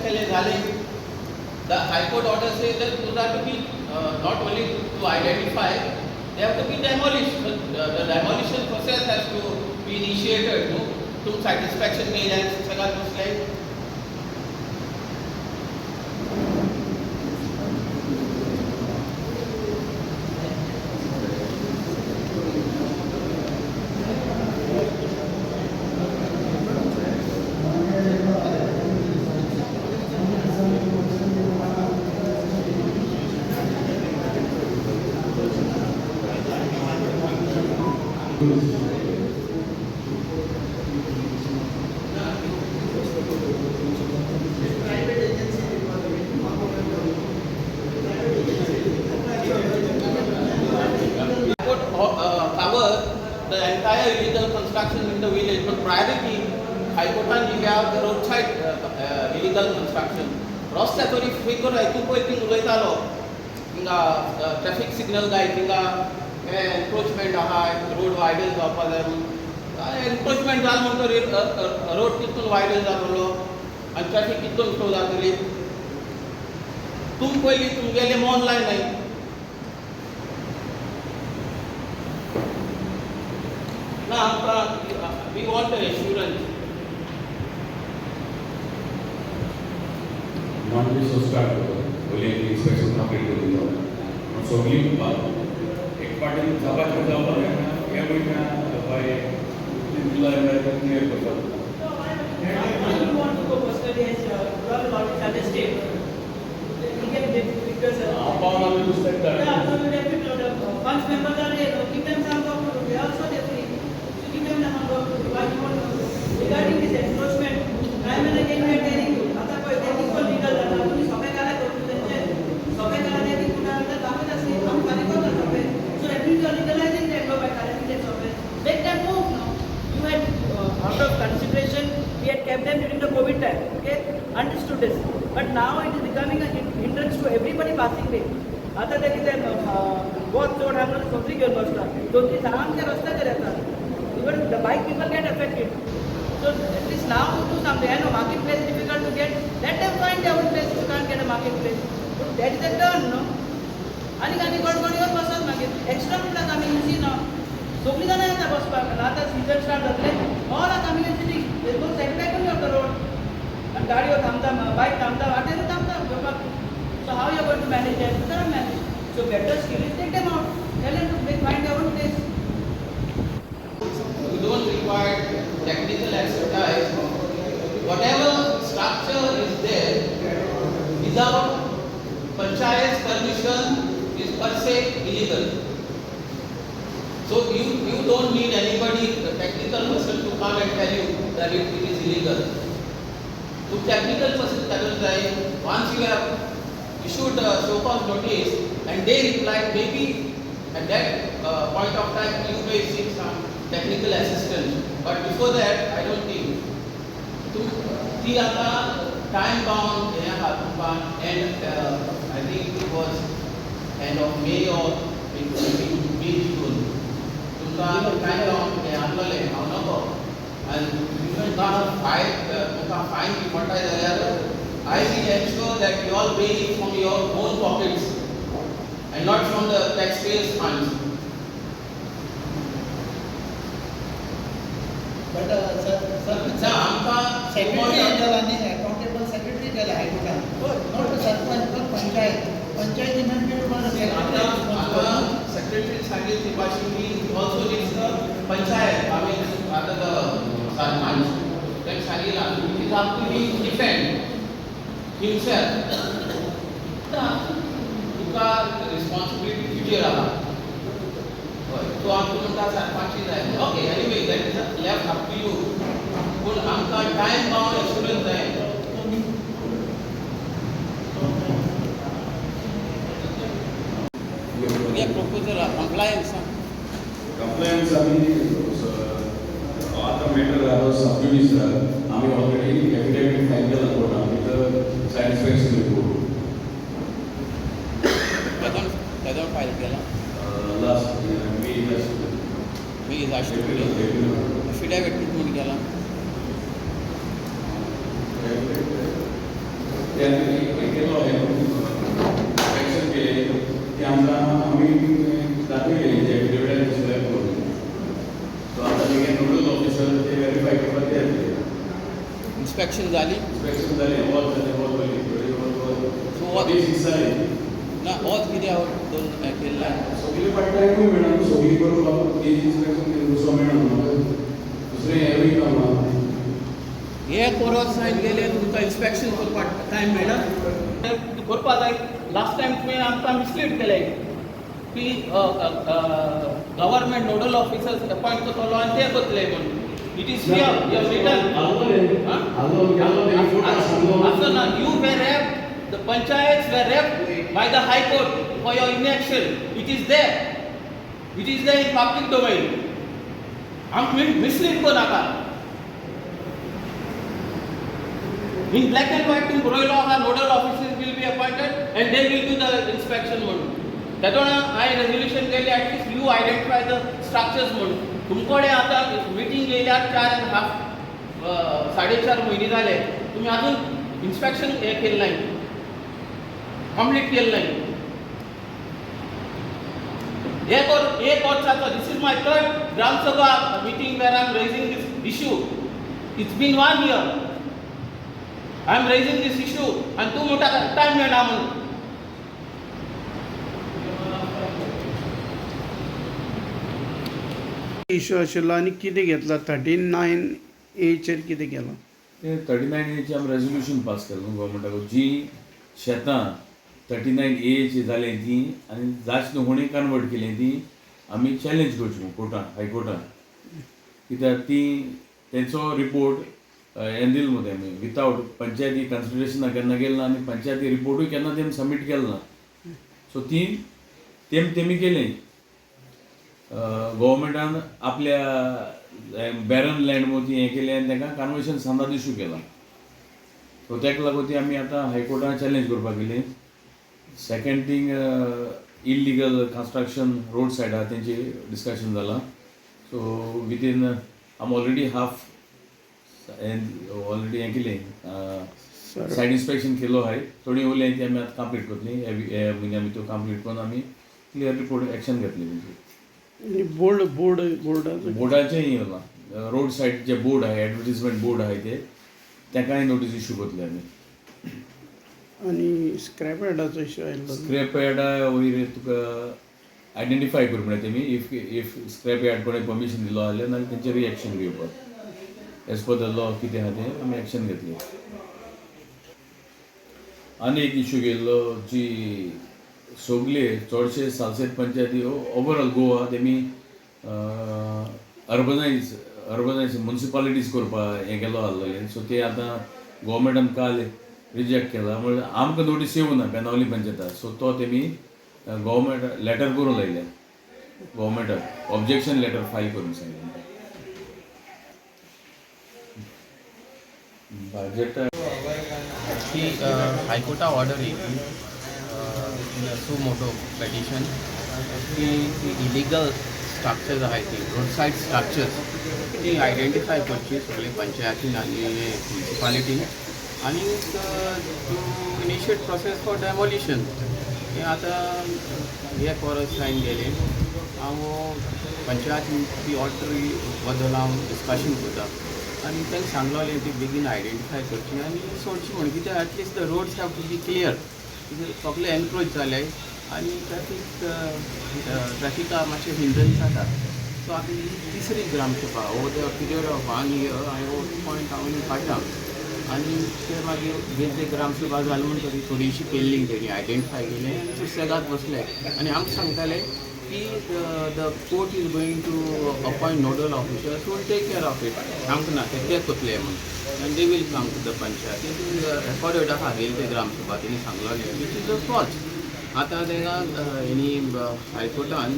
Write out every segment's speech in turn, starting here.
केले झाले. The High Court order says that those are to be not only to identify, they have to be demolished. The demolition process has to be initiated. No? To satisfaction made and सगळा दुसऱ्या the entire illegal construction in the village, but priority High Court and have the roadside illegal construction. रस्त्यार तरी खंय करून तूं पळय thing उलयतालो थिंगा ट्रॅफिक सिग्नल जाय थिंगा एनक्रोचमेंट आहा रोड वायडन जावपा जाय म्हणून एनक्रोचमेंट जाल म्हणटकीर रोड कितून वायडन जातलो आनी ट्रॅफिक कितून फ्लो जातली. तुम पयलीं तुमगेलें मोन लाय नाय ना आमकां we want assurance. not be so start only inspection complete करून जाऊ सगळी एक पार्टी सभासद जावपाक ह्या म्हयन्या बाय जुलय म्हळ्यार क्लियर करतात. Regarding this encroachment, time and again we are telling you, आता कोई देखी को legal जाता, तुम्ही सगळे काला करून त्यांचे सगळे काला देखी कुठे आता दाखवत असते, हम खाली कोण सगळे, so at least you are legalizing them by correcting them सगळे. Make them move now. You had out of consideration, we had kept them during the COVID time, okay, understood this, but now it is becoming a hindrance to everybody passing way. आता ते किती बहुत जोड हांगा सगळी घेऊन बसतात, दोन तीन लहानशे रस्त्याचेर येतात. Even the bike people get affected. So at least now do something. I know marketplace is difficult to get. Let them find their own place if you can't get a marketplace. But that is a turn, no? आणि गडबडीवर बसत मागीर extra म्हणटात आमी you see ना सगळीं जाणां येता बसपाक आतां सिजन स्टार्ट जातले all are coming in city they go set back on the road आनी गाडयो थांबता बायक थांबता वाटेर थांबता घेवपाक. So how you going to manage that? You cannot manage. So better skill is take them out. Tell them to find their own place. You don't require technical expertise. Whatever structure is there without panchayat's permission is per se illegal. So you don't need anybody, a technical person, to come and tell you that it is illegal. To technical person cannot say once you have issued a show cause notice and they replied, maybe at that point of time you may seek some technical assistance, but before that I don't think to ती आता time bound हे आहा तुमकां and I think it was end of May or maybe June तुमकां time bound हे आणलेले हांव नको and तुमकां फायन बी पडटाय जाल्यार I will ensure that you all pay it from your own pockets and not from the taxpayers' funds. But sir, secretary accountable secretary केला हायकोर्टान. Not sarpanch but panchayat. Panchayat event तुम्हाला आता secretary सांगेल ती भाषी also needs the panchayat. I mean rather the sarpanch. Then सांगेल it is up to him to defend himself. Tuka responsibility किती राहा. तो आमकां म्हणटा सरपंच जाय. Okay anyway that is left up to you. पूण आमकां टायम बाउंड एश्युरन्स जाय. तुगे प्रपोजल कंप्लायन्स आमी all the matter are sub judice आमी already affidavit फाईल केला कोर्टान with satisfaction report. Kadam file केला last मी affidavit कितून केला केलो इन्स्पेक्शन केले ते आम्ही दाखवले जे एव्हिडन्स सिलेक्ट करून सो आता जे नोडल ऑफिसर ते व्हेरीफाय करपाक ते इन्स्पेक्शन झाली इन्स्पेक्शन झाले वॉल So what- दिसाले ना होच कित्याक दोन केल्ला सगळी पडटा मेळना सगळी करून लागून इन्स्पेक्शन केलं दुसरो मेळना दुसरें हेंवूय कामां हे परत सायन गेले तुमकां इन्स्पेक्शन करपाक टायम मेळना करपा जाय लास्ट टायम तुवें आमकां मिसलीड केले की गव्हर्मेंट नोडल ऑफिसर्स अपॉयंट करतलो आनी ते करतले म्हणून it is here you have written after now you were rep the panchayats were rep by the high court for your inaction it is there in public domain am mislead ko naka in black and white tum royal law nodal officers will be appointed and they will do the inspection म्हणून त्यातून हाय resolution केले at least you identify the structures म्हणून तुमकडे आता meeting गेल्यार 4.5 4.5 महिने झाले तुम्ही अजून इन्स्पेक्शन हे केलं नाही कंप्लीट केलं नाही एक वर्षाचं this is my third gram sabha meeting where I am raising this issue it's been 1 year I am raising this issue आणि तू मोठा टाइम मिळणार म्हणून इश्यू आशिल्लो आनी कितें घेतला 39A कितें केलां ते 39A आमी रेजोल्यूशन पास केलें न्हू गव्हर्मेंटाक जी शेतां 39A जाले ती आनी जाच न्हू कन्वर्ट केली ती आमी चॅलेंज करची कोर्टान हायकोर्टान कित्याक ती तेंचो रिपोर्ट एंडील मध्ये आमी विथआउट पंचायती कन्सिडरेशना केन्ना गेल ना आनी पंचायती रिपोर्टूय केन्ना तेमी सबमीट केलें ना सो ती तेमी केलें गव्हर्मेंटान आपल्या बॅरन लँड मदीं हें केलें आनी ताका कन्वर्शन संदाद इश्यू केला सो ताका लागून ती आमी आतां हायकोर्टान चॅलेंज करपाक गेली second thing illegal construction road सायडार तेंची डिस्कशन जालां सो विथीन आम ऑलरेडी हाफ ऑलरेडी हें केलें सायड इन्स्पेक्शन केलो आहाय थोडी उरलें ती आमी आतां कंप्लीट करतली हे म्हयन्या आमी तो कंप्लीट करून आमी क्लियर रिपोर्ट एक्शन घेतली तेंची बोर्डाचें हें जाला रोड सायड जे बोर्ड आहाय एडवर्टिजमेंट बोर्ड आहाय ते ताकाय नोटीस इश्यू करतले आमी आनी स्क्रॅप यार्डाचो इश्यू आयिल्लो स्क्रॅप यार्डा वयर तुका आयडेंटिफाय करपा तेमी इफ स्क्रॅप यार्ड कोणें परमिशन दिलो जाल्यार नाल्यार तेंचेर एक्शन घेवपाक एज पर द लॉ कितें आहा तें आमी एक्शन घेतली आनी एक इश्यू गेल्लो जी सगळे चडशे सालसेट पंचायती ओवरऑल गोवा तेमी अर्बनायज म्युनिसिपालिटीज करपाक हें केलो आसलें सो ते आतां गव्हर्मेंटान काल रिजेक्ट केला म्हळ्यार आमकां नोटीस येवं ना बेनावली पंचायताक सो तो तेमी गव्हर्मेंट लेटर करूंक लायले गव्हर्मेंटाक ऑब्जेक्शन लेटर फायल करूंक सांगलें बजेट की हायकोर्टा ऑर्डर येयली सो मोटो पेटिशन की इलिगल स्ट्रक्चर्स आहाय ती रोड सायड स्ट्रक्चर्स ती आयडेंटिफाय करची सगळे पंचायतीन आनी म्युनिसिपालिटीन आनी to initiate process for demolition हें आतां एक वर्स जावन गेलें हांव पंचायत ती ऑर्डर बद्दल हांव डिस्कशन करता आनी तांकां सांगलोलें ती बेगीन आयडेंटिफाय करची आनी सोडची म्हण कित्याक at least the roads have to be clear सगळे एनक्रोच जाले आनी ट्रॅफिका मातशें हिंड्रन्स जाता सो आतां ही तिसरी gram sabha over the period of 1 year हांवें पॉयंट हांवें काडला आनी ते मागीर वेगळे ग्रामसभा जाली म्हणटकीर थोडीशी पेंडींग तेणी आयडेंटिफाय केलें आनी सुसेगाद बसले आनी आमकां सांगताले की the court is going to appoint nodal officers who will take care of it आमकां ना ते करतले म्हणून आनी they will come to the panchayat recorded आहा गेले ते ग्रामसभा तेणी सांगलोलें वीच इज अ फॉल्स आतां तांकां हेणी हायकोर्टान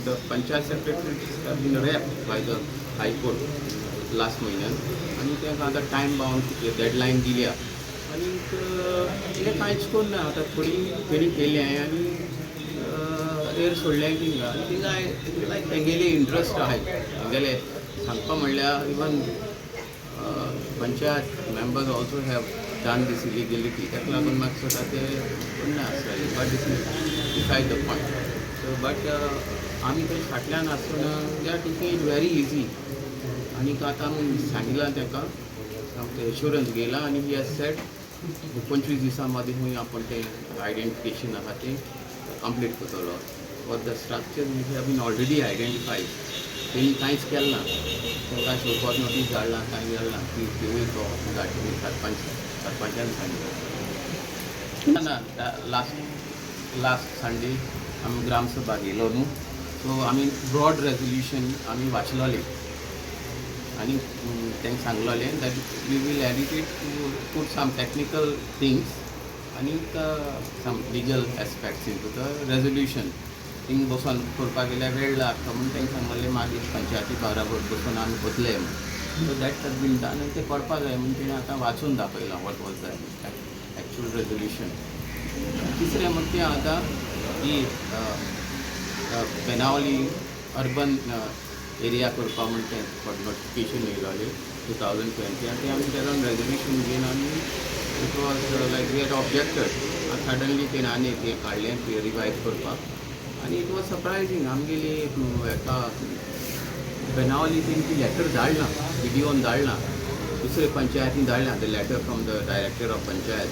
the panchayat secretary have been rapped by the high court last म्हयन्यान आनी तांकां आतां टायम बाउंड डेडलायन दिल्या आनी कितें कांयच करून ना आतां थोडी तेणी केलें आनी एअर सोडलें थिंगा लायक तेंगेले इंट्रस्ट आहाय तेंगेले सांगपा म्हणल्यार even panchayat members also have done this illegality. ताका लागून म्हाका स्वता ते पुण्य आसतले. But this is beside the point. So but आमी थंय फाटल्यान आसून they are taking it very easy. आनीक आतां आमी सांगिलां ताका सामकें एश्युरन्स घेयला आनी ही हॅज सेड 25 दिसां मदीं खंय आपण ते आयडेंटिफिकेशन आहा ते कंप्लीट करतलो. But the structure we have been already identified. तेणी कांयच केलें ना. तांकां शोधपाक नोटीस धाडला कांय केलें ना की तेवूय तो धाडटली सरपंचान सांगलें. ना लास्ट संडे आमी ग्रामसभा गेलो न्हू. सो आमी ब्रॉड रेजोल्युशन आमी वाचलोलें आनी तांकां सांगलोलें that we will edited to put some technical things आनी some legal aspects in to the resolution. Thing बसून करपाक गेल्यार वेळ लागता म्हणून तांकां सांगलें मागीर पंचायती बाराबर बसून आमी बसले म्हणून. So that has been done आनी तें करपाक जाय म्हणून तेणें आतां वाचून दाखयलां what was that actual resolution. तिसरें म्हणटा तें आतां ही बेनावली अर्बन एरिया करपा म्हण तें नोटिफिकेशन येयलोलें 2020 आनी तें आमी तेका रेजोल्युशन घेवन आमी it was like we had objected आनी सडनली तेणें आनी एक काडलें ते रिवायज करपाक. आनी इट वॉज सरप्रायझींग आमगेली हेका बेनावली तेंची लॅटर धाडलां व्हिडियोन धाडलां दुसरे पंचायतीन धाडलां the letter from the director of panchayat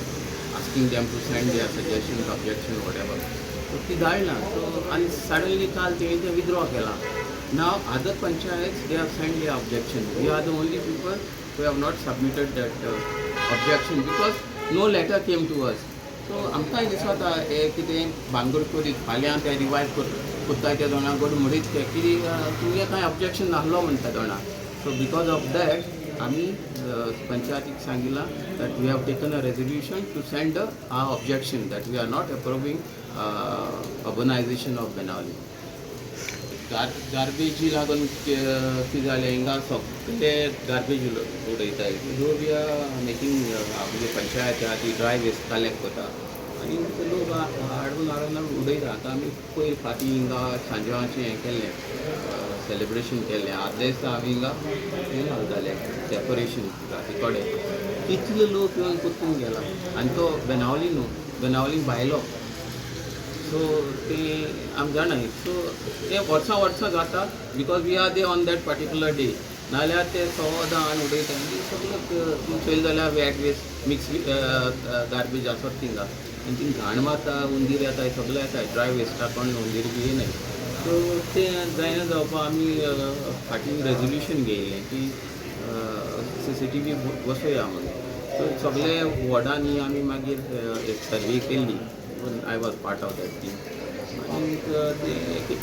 asking them to send their suggestion objection whatever. So ती धाडलां. सो आनी सडनली काल तेणी तें विथड्रॉ केलां. Now other panchayats they have send their objection. We are the only people who have not submitted that objection because no letter came to us. So आमकांय दिसता हे कितें भांगड करीत फाल्यां ते रिवायज कोत्ताय त्या दोना घडमडीत ते कितें तुमगे कांय ऑब्जेक्शन नासलो म्हणटा दोना. सो बिकॉज ऑफ दॅट आमी पंचायतीक सांगिलां that we have taken a resolution to send a objection that we are not approving urbanisation of Benaulim. गार्बेजी लागून कितें जालें हिंगा सगळे गार्बेज उडयताय. सो वी आर मेकींग आमगे पंचायत आहा ती ड्राय वेस्ट कलेक्ट करता आनी ते लोक हाडून उडयता. आतां आमी पयर फाटीं हिंगा सांजवाचें हें केल्लें सेलेब्रेशन केल्लें. आदले दिसा आमी हिंगा हें घालताले डेकोरेशन राती कडेन. कितले लोक येवन कुतून गेला आनी तो बेनावली न्हू बेनावली भायलो. सो ते आमी जाणाय. सो ते वर्सां जाता because we are there on that particular day. नाल्यार ते सदां आनी उडयता आनी सगळें चोयल जाल्यार वेट वेस्ट मिक्स गार्बेज आसत थिंगा आनी ती घाण मारता हुंदीर येताय सगळे येताय ड्राय वेस्टा कोण हुंदीर बी येनाय. सो तें जायना जावपा आमी फाटीं रेजोल्युशन घेयलें की CCTV बसोवया म्हणून. सो सगळे वॉर्डांनी आमी मागीर एक सर्वे केल्ली. I was part of that team.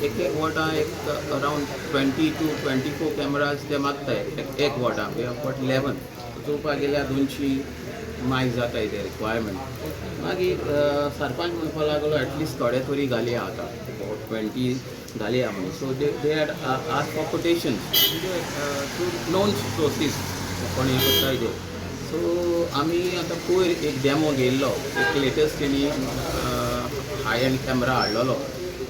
एक वॉर्डा एक अराउंड 20 to 24 कॅमेराज ते मागताय एक वॉर्डा. We have got 11. चोवपाक गेल्यार 200 मायक जाताय ते रिक्वायरमेंट. मागीर सरपंच म्हणपाक लागलो एटलिस्ट थोडे तरी घालया आतां 20 घालया म्हणून. So they had asked for quotations to known sources कोण हें करताय ते. सो आमी आतां पयर एक डेमो घेयल्लो एक लेटस्ट तेणी हाय एंड कॅमेरा हाडलेलो.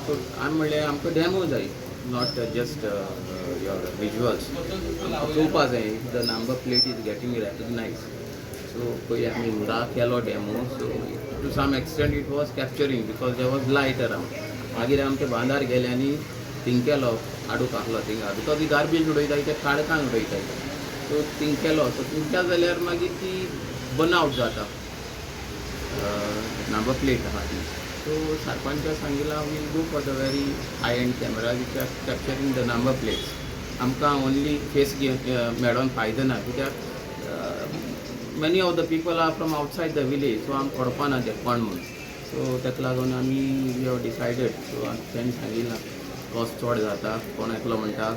सो आमी म्हणलें आमकां डेमो जाय नॉट जस्ट युअर विज्युअल्स. आमकां चोवपा जाय the number plate is getting recognise. So पयलीं आमी हिंगा केलो demo. So to some extent it was capturing because they was light around. मागीर आमी ते बांदार गेले आनी थिंग केलो हाडूंक आहलो थिंगा बिकॉज ती गार्बेज उडयताय ते काळखान उडयताय. सो थिंग केलो. सो थिंग केलो जाल्यार मागीर ती बर्न आवट जाता नंबर प्लेट आहा ती. सो सरपंचाक सांगिलां will go for the very high end camera which are capturing the number plates. आमकां ओन्ली फेस मेळोन फायदो ना कित्याक many of the people are from outside the village. So आमकां कळपा ना ते कोण म्हणून. सो ताका लागून आमी वी हॅव डिसायडेड. सो तेणें सांगिलां कॉस्ट चड जाता कोण एकलो म्हणटा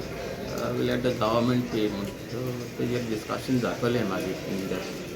वील लेट द गव्हर्मेंट पे म्हणून. सो तेजेर डिस्कशन जातलें मागीर इन दॅट.